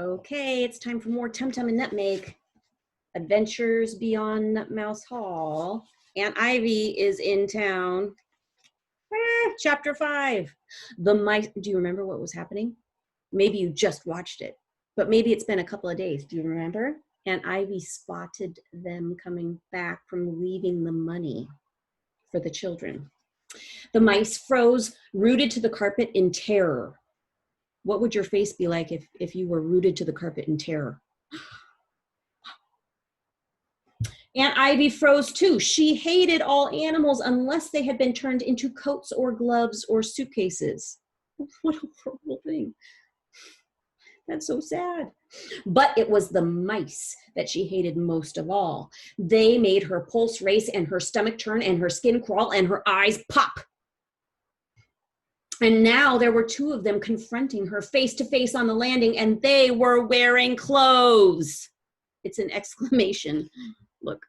Okay, it's time for more Tumtum and Nutmeg. Adventures Beyond Nutmouse Hall. Aunt Ivy is in town. Chapter 5. The mice. Do you remember what was happening? Maybe you just watched it, but maybe it's been a couple of days. Do you remember? Aunt Ivy spotted them coming back from leaving the money for the children. The mice froze, rooted to the carpet in terror. What would your face be like if you were rooted to the carpet in terror? Aunt Ivy froze too. She hated all animals unless they had been turned into coats or gloves or suitcases. What a horrible thing. That's so sad. But it was the mice that she hated most of all. They made her pulse race and her stomach turn and her skin crawl and her eyes pop. And now there were two of them confronting her face to face on the landing, and they were wearing clothes. It's an exclamation. Look,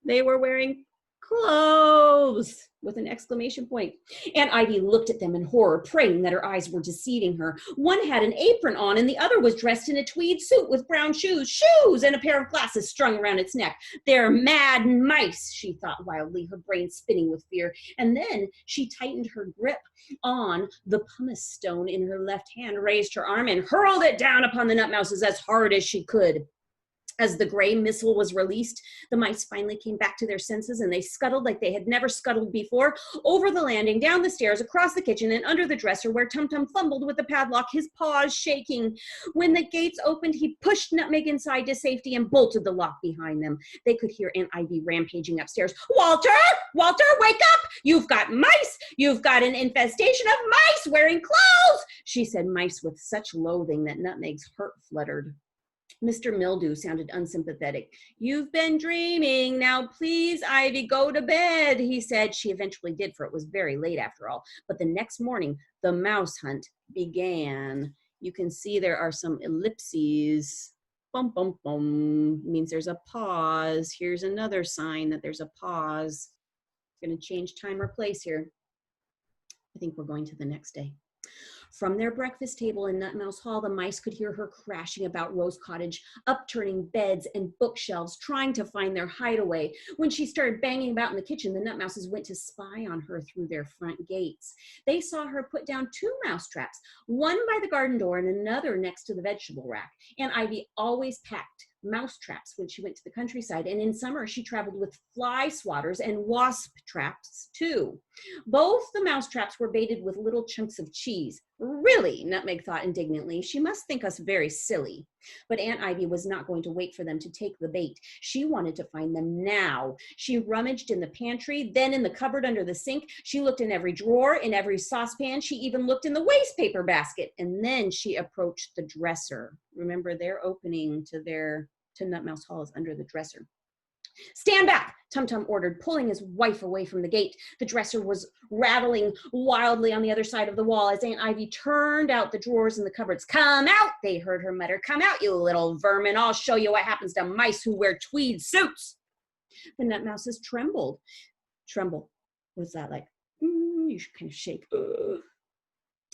they were wearing clothes with an exclamation point. Aunt Ivy looked at them in horror, praying that her eyes were deceiving her. One had an apron on, and the other was dressed in a tweed suit with brown shoes, and a pair of glasses strung around its neck. They're mad mice, she thought wildly, her brain spinning with fear. And then she tightened her grip on the pumice stone in her left hand, raised her arm, and hurled it down upon the Nutmouses as hard as she could. As the gray missile was released, the mice finally came back to their senses, and they scuttled like they had never scuttled before, over the landing, down the stairs, across the kitchen, and under the dresser where Tumtum fumbled with the padlock, his paws shaking. When the gates opened, he pushed Nutmeg inside to safety and bolted the lock behind them. They could hear Aunt Ivy rampaging upstairs. Walter! Walter, wake up! You've got mice! You've got an infestation of mice wearing clothes! She said mice with such loathing that Nutmeg's heart fluttered. Mr. Mildew sounded unsympathetic. You've been dreaming. Now, please, Ivy, go to bed, he said. She eventually did, for it was very late after all. But the next morning, the mouse hunt began. You can see there are some ellipses. Bum, bum, bum. Means there's a pause. Here's another sign that there's a pause. I'm going to change time or place here. I think we're going to the next day. From their breakfast table in Nutmouse Hall, the mice could hear her crashing about Rose Cottage, upturning beds and bookshelves, trying to find their hideaway. When she started banging about in the kitchen, the Nutmouses went to spy on her through their front gates. They saw her put down 2 mouse traps, one by the garden door and another next to the vegetable rack. Aunt Ivy always packed mouse traps when she went to the countryside, and in summer she traveled with fly swatters and wasp traps too. Both the mouse traps were baited with little chunks of cheese. Really, Nutmeg thought indignantly, she must think us very silly. But Aunt Ivy was not going to wait for them to take the bait. She wanted to find them now. She rummaged in the pantry, then in the cupboard under the sink. She looked in every drawer, in every saucepan. She even looked in the waste paper basket. And then she approached the dresser. Remember, their opening to Nutmouse Hall is under the dresser. Stand back, Tumtum ordered, pulling his wife away from the gate. The dresser was rattling wildly on the other side of the wall as Aunt Ivy turned out the drawers in the cupboards. Come out, they heard her mutter. Come out, you little vermin. I'll show you what happens to mice who wear tweed suits. The Nutmouses trembled. Tremble. What's that like? You should kind of shake.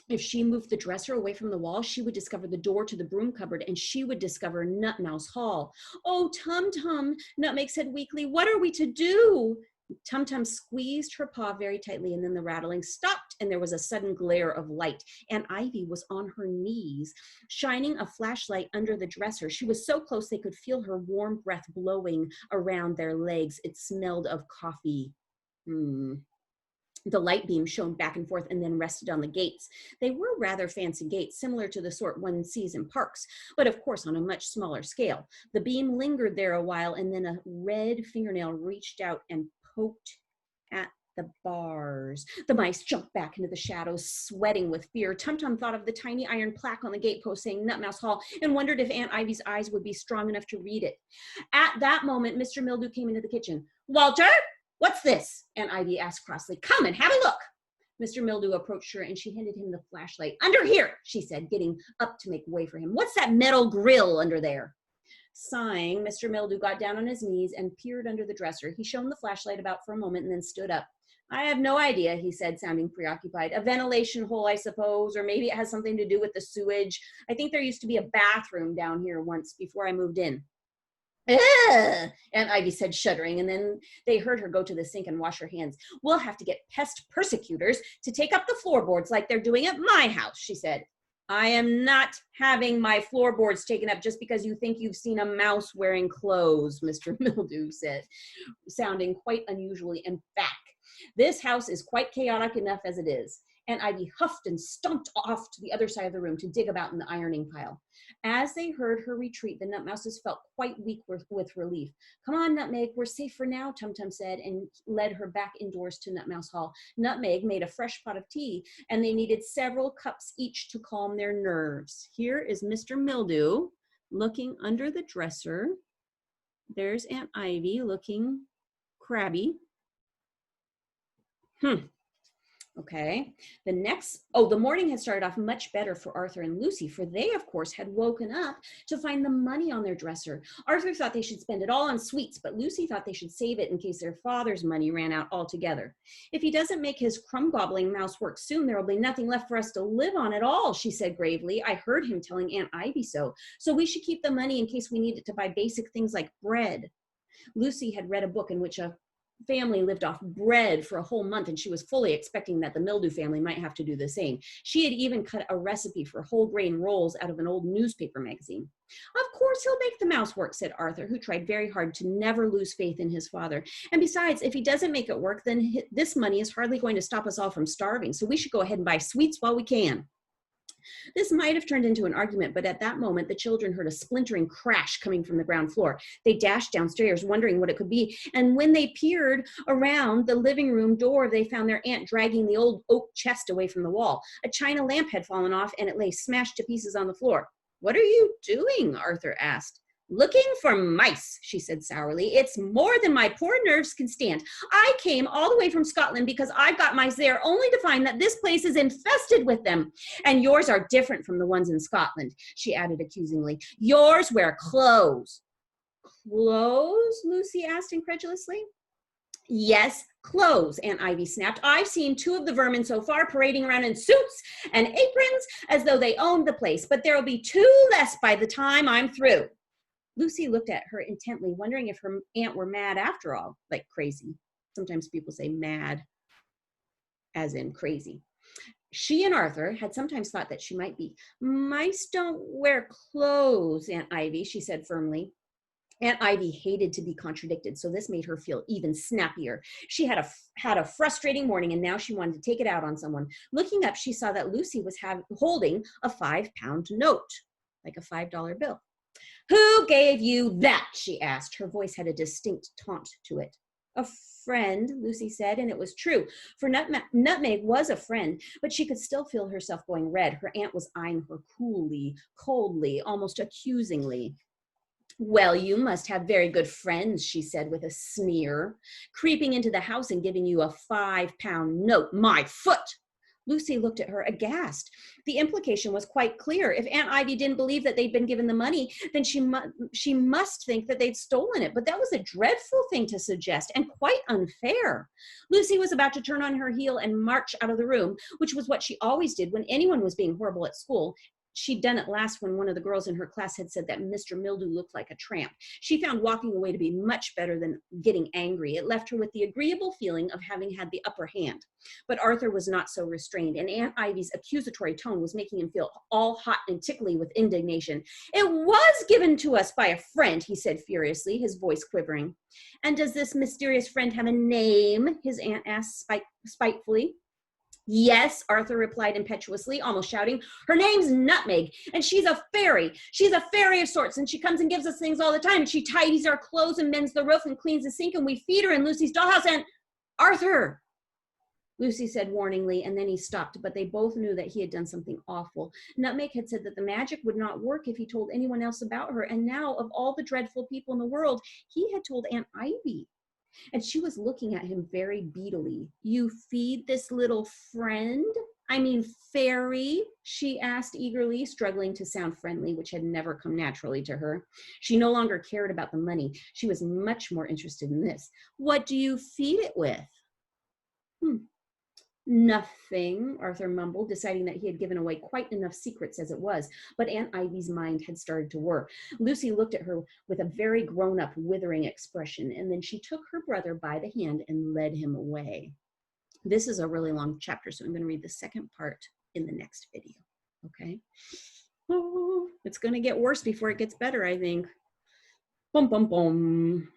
If she moved the dresser away from the wall, she would discover the door to the broom cupboard, and she would discover Nutmouse Hall. Oh, Tumtum, Nutmeg said weakly, what are we to do? Tumtum squeezed her paw very tightly, and then the rattling stopped, and there was a sudden glare of light. Aunt Ivy was on her knees, shining a flashlight under the dresser. She was so close they could feel her warm breath blowing around their legs. It smelled of coffee. The light beam shone back and forth and then rested on the gates. They were rather fancy gates, similar to the sort one sees in parks, but of course on a much smaller scale. The beam lingered there a while, and then a red fingernail reached out and poked at the bars. The mice jumped back into the shadows, sweating with fear. Tumtum thought of the tiny iron plaque on the gatepost saying Nutmouse Hall and wondered if Aunt Ivy's eyes would be strong enough to read it. At that moment, Mr. Mildew came into the kitchen. Walter? What's this? Aunt Ivy asked crossly. Come and have a look. Mr. Mildew approached her, and she handed him the flashlight. Under here, she said, getting up to make way for him. What's that metal grill under there? Sighing, Mr. Mildew got down on his knees and peered under the dresser. He shone the flashlight about for a moment and then stood up. I have no idea, he said, sounding preoccupied. A ventilation hole, I suppose, or maybe it has something to do with the sewage. I think there used to be a bathroom down here once before I moved in. Ugh, Aunt Ivy said, shuddering, and then they heard her go to the sink and wash her hands. We'll have to get pest persecutors to take up the floorboards like they're doing at my house, she said. I am not having my floorboards taken up just because you think you've seen a mouse wearing clothes, Mr. Mildew said, sounding quite unusually emphatic. This house is quite chaotic enough as it is. Aunt Ivy huffed and stomped off to the other side of the room to dig about in the ironing pile. As they heard her retreat, the Nutmouses felt quite weak with relief. Come on, Nutmeg, we're safe for now, Tumtum said, and led her back indoors to Nutmouse Hall. Nutmeg made a fresh pot of tea, and they needed several cups each to calm their nerves. Here is Mr. Mildew looking under the dresser. There's Aunt Ivy looking crabby. Okay, the morning had started off much better for Arthur and Lucy, for they, of course, had woken up to find the money on their dresser. Arthur thought they should spend it all on sweets, but Lucy thought they should save it in case their father's money ran out altogether. If he doesn't make his crumb-gobbling mouse work soon, there will be nothing left for us to live on at all, she said gravely. I heard him telling Aunt Ivy so we should keep the money in case we need it to buy basic things like bread. Lucy had read a book in which a family lived off bread for a whole month, and she was fully expecting that the Mildew family might have to do the same. She had even cut a recipe for whole grain rolls out of an old newspaper magazine. Of course he'll make the mouse work, said Arthur, who tried very hard to never lose faith in his father. And besides, if he doesn't make it work, then this money is hardly going to stop us all from starving, so we should go ahead and buy sweets while we can. This might have turned into an argument, but at that moment, the children heard a splintering crash coming from the ground floor. They dashed downstairs, wondering what it could be, and when they peered around the living room door, they found their aunt dragging the old oak chest away from the wall. A china lamp had fallen off, and it lay smashed to pieces on the floor. What are you doing? Arthur asked. Looking for mice, she said sourly. It's more than my poor nerves can stand. I came all the way from Scotland because I've got mice there, only to find that this place is infested with them. And yours are different from the ones in Scotland, she added accusingly. Yours wear clothes. Clothes? Lucy asked incredulously. Yes, clothes, Aunt Ivy snapped. I've seen 2 of the vermin so far parading around in suits and aprons as though they owned the place, but there'll be 2 less by the time I'm through. Lucy looked at her intently, wondering if her aunt were mad after all, like crazy. Sometimes people say mad as in crazy. She and Arthur had sometimes thought that she might be. Mice don't wear clothes, Aunt Ivy, she said firmly. Aunt Ivy hated to be contradicted, so this made her feel even snappier. She had a frustrating morning, and now she wanted to take it out on someone. Looking up, she saw that Lucy was holding a 5-pound note, like a $5 bill. Who gave you that? She asked. Her voice had a distinct taunt to it. A friend, Lucy said, and it was true, for Nutmeg was a friend, but she could still feel herself going red. Her aunt was eyeing her coolly, coldly, almost accusingly. Well, you must have very good friends, she said with a sneer, creeping into the house and giving you a 5-pound note. My foot! Lucy looked at her aghast. The implication was quite clear. If Aunt Ivy didn't believe that they'd been given the money, then she must think that they'd stolen it. But that was a dreadful thing to suggest and quite unfair. Lucy was about to turn on her heel and march out of the room, which was what she always did when anyone was being horrible at school. She'd done it last when one of the girls in her class had said that Mr. Mildew looked like a tramp. She found walking away to be much better than getting angry. It left her with the agreeable feeling of having had the upper hand. But Arthur was not so restrained, and Aunt Ivy's accusatory tone was making him feel all hot and tickly with indignation. It was given to us by a friend, he said furiously, his voice quivering. And does this mysterious friend have a name? His aunt asked spitefully. Yes, Arthur replied impetuously, almost shouting. Her name's Nutmeg, and she's a fairy. She's a fairy of sorts, and she comes and gives us things all the time. And she tidies our clothes and mends the roof and cleans the sink, and we feed her in Lucy's dollhouse. And Arthur, Lucy said warningly, and then he stopped, but they both knew that he had done something awful. Nutmeg had said that the magic would not work if he told anyone else about her, and now, of all the dreadful people in the world, he had told Aunt Ivy. And she was looking at him very beadily. You feed this little friend? I mean, fairy? She asked eagerly, struggling to sound friendly, which had never come naturally to her. She no longer cared about the money. She was much more interested in this. What do you feed it with? Hmm. Nothing, Arthur mumbled, deciding that he had given away quite enough secrets as it was. But Aunt Ivy's mind had started to work. Lucy looked at her with a very grown-up, withering expression, and then she took her brother by the hand and led him away. This is a really long chapter, so I'm going to read the second part in the next video. Okay? Oh, it's going to get worse before it gets better, I think. Boom, boom, boom.